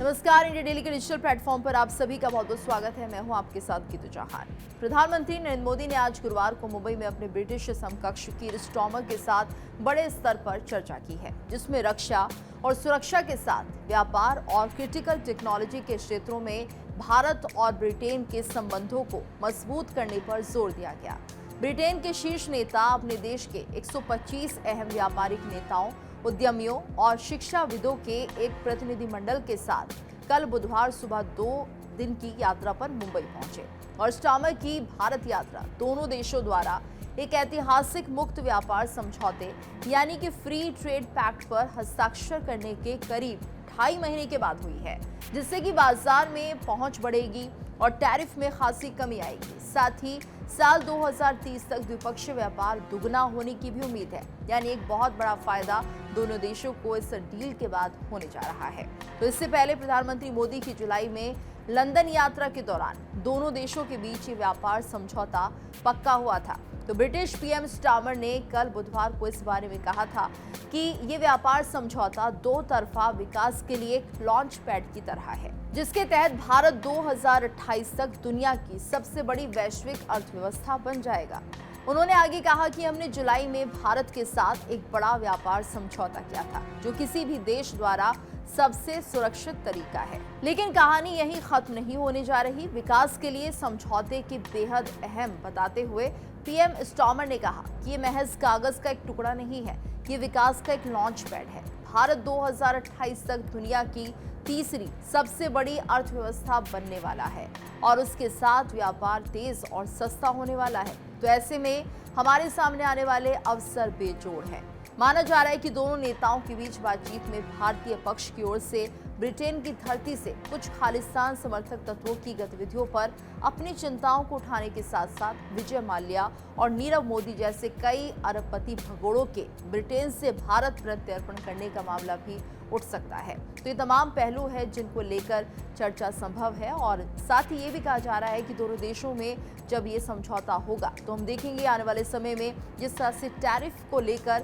नमस्कार, India daily के digital platform पर आप सभी का बहुत बहुत स्वागत है। मैं हूं आपके साथ गीतू चौहान। प्रधानमंत्री नरेंद्र मोदी ने आज गुरुवार को मुंबई में अपने ब्रिटिश समकक्ष कीर स्टार्मर के साथ बड़े स्तर पर चर्चा की है, जिसमें रक्षा और सुरक्षा के साथ व्यापार और क्रिटिकल टेक्नोलॉजी के क्षेत्रों में भारत और ब्रिटेन के संबंधों को मजबूत करने पर जोर दिया गया। ब्रिटेन के शीर्ष नेता अपने देश के 125 अहम व्यापारिक नेताओं, उद्यमियों और शिक्षाविदों के एक प्रतिनिधिमंडल के साथ कल बुधवार सुबह 2 दिन की यात्रा पर मुंबई पहुंचे और स्टार्मर की भारत यात्रा दोनों देशों द्वारा एक ऐतिहासिक मुक्त व्यापार समझौते यानी कि फ्री ट्रेड पैक्ट पर हस्ताक्षर करने के करीब 2.5 महीने के बाद हुई है, जिससे कि बाजार में पहुंच बढ़ेगी और टैरिफ में खासी कमी आएगी। साथ ही साल 2030 तक द्विपक्षीय व्यापार दुगना होने की भी उम्मीद है, यानी एक बहुत बड़ा फायदा दोनों देशों को इस डील के बाद होने जा रहा है। तो इससे पहले प्रधानमंत्री मोदी की जुलाई में लंदन यात्रा के दौरान दोनों देशों के बीच ये व्यापार समझौता पक्का हुआ था। तो ब्रिटिश पीएम स्टार्मर ने कल बुधवार को इस बारे में कहा था कि ये व्यापार समझौता दो तरफा विकास के लिए एक लॉन्च पैड की तरह है, जिसके तहत भारत 2028 तक दुनिया की सबसे बड़ी वैश्विक अर्थव्यवस्था बन जाएगा। उन्होंने आगे कहा कि हमने जुलाई में भारत के साथ एक बड़ा व्यापार समझौता किया था, जो किसी भी देश द्वारा सबसे सुरक्षित तरीका है। लेकिन कहानी यहीं खत्म नहीं होने जा रही। विकास के लिए समझौते के बेहद अहम बताते हुए पीएम स्टार्मर ने कहा कि ये महज कागज का एक टुकड़ा नहीं है, ये विकास का एक लॉन्च पैड है। भारत 2028 तक दुनिया की तीसरी सबसे बड़ी अर्थव्यवस्था बनने वाला है और उसके साथ व्यापार तेज और सस्ता होने वाला है। तो ऐसे में हमारे सामने आने वाले अवसर बेजोड़ हैं। माना जा रहा है कि दोनों नेताओं के बीच बातचीत में भारतीय पक्ष की ओर से ब्रिटेन की धरती से कुछ खालिस्तान समर्थक तत्वों की गतिविधियों पर अपनी चिंताओं को उठाने के साथ साथ विजय माल्या और नीरव मोदी जैसे कई अरबपति भगोड़ों के ब्रिटेन से भारत प्रत्यर्पण करने का मामला भी उठ सकता है। तो ये तमाम पहलू है जिनको लेकर चर्चा संभव है और साथ ही ये भी कहा जा रहा है कि दोनों देशों में जब ये समझौता होगा तो हम देखेंगे आने वाले समय में जिस तरह से टैरिफ को लेकर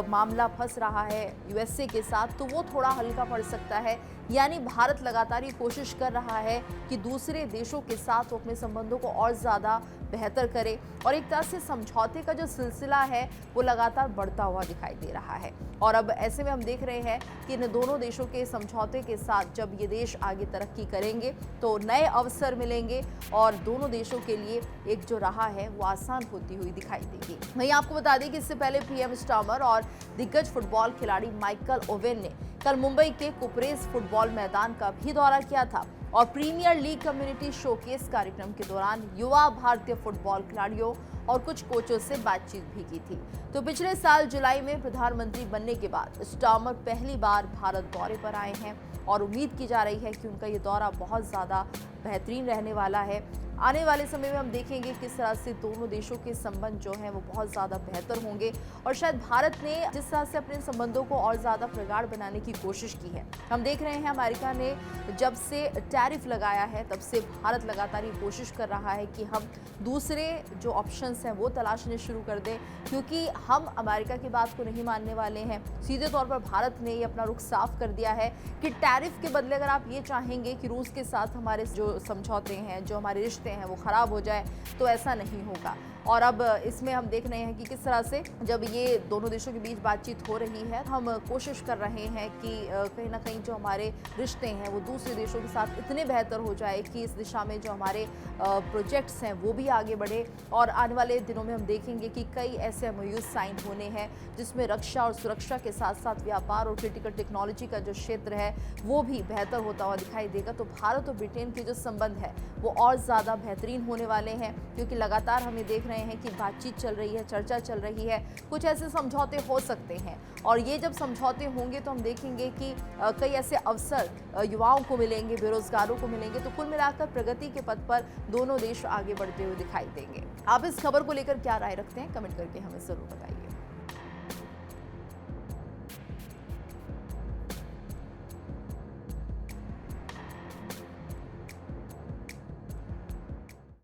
मामला फंस रहा है यूएसए के साथ, तो वो थोड़ा हल्का पड़ सकता है। यानी भारत लगातार ये कोशिश कर रहा है कि दूसरे देशों के साथ वो अपने संबंधों को और ज़्यादा बेहतर करे और एक तरह से समझौते का जो सिलसिला है वो लगातार बढ़ता हुआ दिखाई दे रहा है। और अब ऐसे में हम देख रहे हैं कि इन दोनों देशों के समझौते के साथ जब ये देश आगे तरक्की करेंगे तो नए अवसर मिलेंगे और दोनों देशों के लिए एक जो राह है वो आसान होती हुई दिखाई देगी। वहीं आपको बता दें कि इससे पहले पीएम स्टार्मर और दिग्गज फुटबॉल खिलाड़ी माइकल ओवेन ने कल मुंबई के कुपरेज फुटबॉल मैदान का भी दौरा किया था और प्रीमियर लीग कम्युनिटी शोकेस कार्यक्रम के दौरान युवा भारतीय फुटबॉल खिलाड़ियों और कुछ कोचों से बातचीत भी की थी। तो पिछले साल जुलाई में प्रधानमंत्री बनने के बाद स्टार्मर पहली बार भारत दौरे पर आए हैं और उम्मीद की जा रही है कि उनका ये दौरा बहुत ज़्यादा बेहतरीन रहने वाला है। आने वाले समय में हम देखेंगे किस तरह से दोनों देशों के संबंध जो हैं वो बहुत ज़्यादा बेहतर होंगे और शायद भारत ने जिस तरह से अपने संबंधों को और ज़्यादा प्रगाढ़ बनाने की कोशिश की है। हम देख रहे हैं अमेरिका ने जब से टैरिफ लगाया है तब से भारत लगातार ये कोशिश कर रहा है कि हम दूसरे जो ऑप्शंस हैं वो तलाशने शुरू कर दें, क्योंकि हम अमेरिका की बात को नहीं मानने वाले हैं। सीधे तौर पर भारत ने ये अपना रुख साफ कर दिया है कि टैरिफ के बदले अगर आप ये चाहेंगे कि रूस के साथ हमारे जो समझौते हैं, जो हमारे रिश्ते हैं वो ख़राब हो जाए, तो ऐसा नहीं होगा। और अब इसमें हम देख रहे हैं कि किस तरह से जब ये दोनों देशों के बीच बातचीत हो रही है, हम कोशिश कर रहे हैं कि कहीं ना कहीं जो हमारे रिश्ते हैं वो दूसरे देशों के साथ इतने बेहतर हो जाए कि इस दिशा में जो हमारे प्रोजेक्ट्स हैं वो भी आगे बढ़े। और आने वाले दिनों में हम देखेंगे कि कई ऐसे एमओयू साइन होने हैं जिसमें रक्षा और सुरक्षा के साथ साथ व्यापार और क्रिटिकल टेक्नोलॉजी का जो क्षेत्र है वो भी बेहतर होता हुआ दिखाई देगा। तो भारत और ब्रिटेन के जो संबंध है वो और ज़्यादा बेहतरीन होने वाले हैं, क्योंकि लगातार हमें देख रहे हैं कि बातचीत चल रही है, चर्चा चल रही है, कुछ ऐसे समझौते हो सकते हैं और ये जब समझौते होंगे तो हम देखेंगे कि कई ऐसे अवसर युवाओं को मिलेंगे, बेरोजगारों को मिलेंगे। तो कुल मिलाकर प्रगति के पथ पर दोनों देश आगे बढ़ते हुए दिखाई देंगे। आप इस खबर को लेकर क्या राय रखते हैं, कमेंट करके हमें जरूर बताइए।